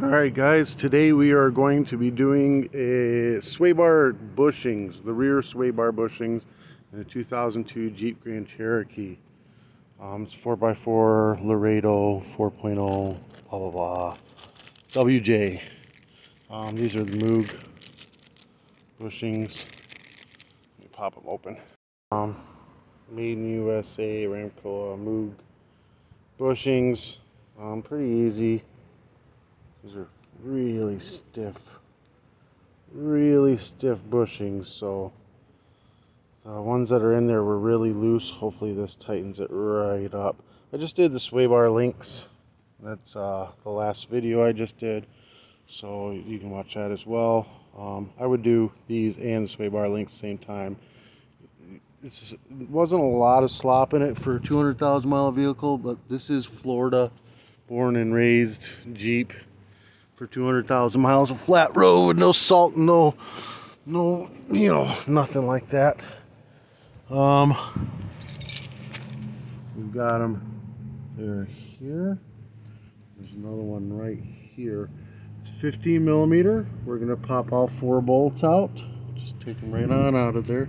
Alright guys, today we are going to be doing a sway bar bushings, the rear sway bar bushings in a 2002 Jeep Grand Cherokee. It's 4x4 Laredo 4.0 blah blah blah WJ. These are the Moog bushings. Let me pop them open. Made in USA, Ramco Moog bushings. Pretty easy. These are really stiff bushings, so the ones that are in there were really loose. Hopefully this tightens it right up. I just did the sway bar links. That's the last video I just did, so you can watch that as well. I would do these and the sway bar links at the same time. It wasn't a lot of slop in it for a 200,000 mile vehicle, but this is Florida born and raised Jeep for 200,000 miles of flat road, no salt, no, you know, nothing like that. We've got them. They're here. There's another one right here. It's 15 millimeter. We're gonna pop all 4 bolts out. Just take them right on out of there.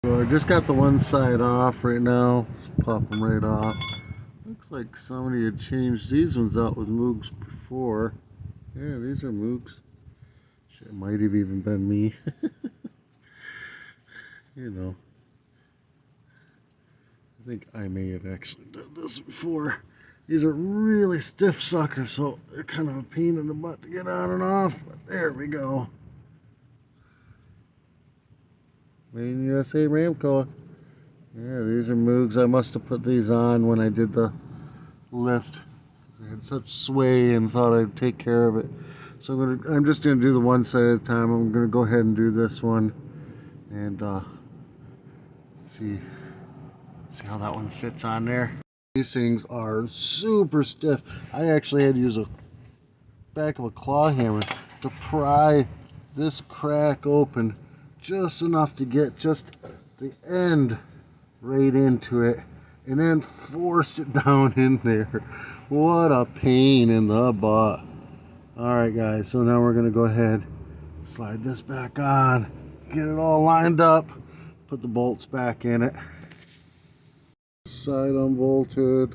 So I just got the one side off right now. Just pop them right off. Looks like somebody had changed these ones out with Moogs before. Yeah, these are Moogs. Shit, it might have even been me. You know. I think I may have actually done this before. These are really stiff suckers, so they're kind of a pain in the butt to get on and off. But there we go. Made in USA Ramco. Yeah, these are Moogs. I must have put these on when I did the lift. I had such sway and thought I'd take care of it. So I'm just gonna do the one side at a time. I'm gonna go ahead and do this one and see how that one fits on there. These things are super stiff. I actually had to use a back of a claw hammer to pry this crack open just enough to get just the end right into it and then force it down in there. What a pain in the butt. Alright guys, so now we're gonna go ahead, slide this back on, get it all lined up, put the bolts back in it. Side unbolted.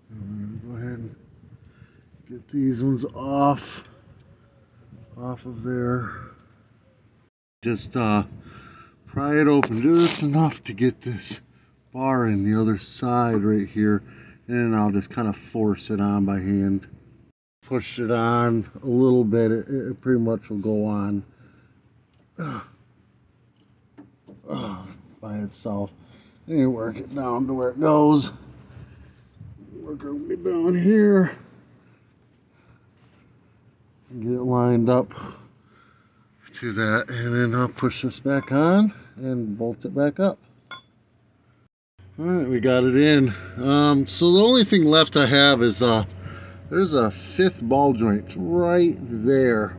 And we're gonna go ahead and get these ones off of there. Just pry it open just enough to get this bar in the other side right here, and then I'll just kind of force it on by hand. Push it on a little bit, it pretty much will go on by itself. And you work it down to where it goes. Work our way down here and get it lined up to that, and then I'll push this back on and bolt it back up. Alright, we got it in. So the only thing left I have is there's a 5th ball joint right there.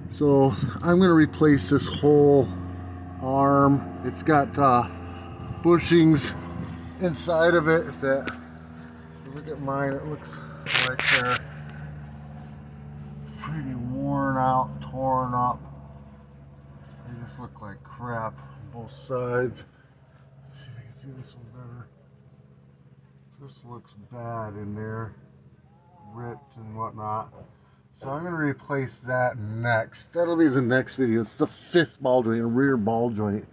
So I'm going to replace this whole arm. It's got bushings inside of it that, if you look at mine, it looks like they're pretty worn out, torn up. They just look like crap on both sides. Let's see if I can see this one better. This looks bad in there, ripped and whatnot. So I'm going to replace that next. That'll be the next video. It's the 5th ball joint, a rear ball joint.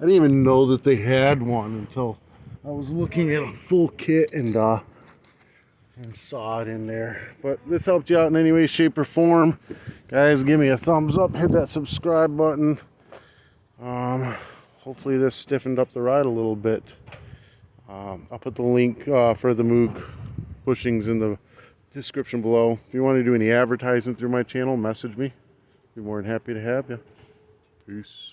I didn't even know that they had one until I was looking at a full kit and saw it in there. But this helped you out in any way, shape, or form. Guys, give me a thumbs up, hit that subscribe button. Hopefully this stiffened up the ride a little bit. I'll put the link for the Moog bushings in the description below. If you want to do any advertising through my channel, message me. Be more than happy to have you. Peace.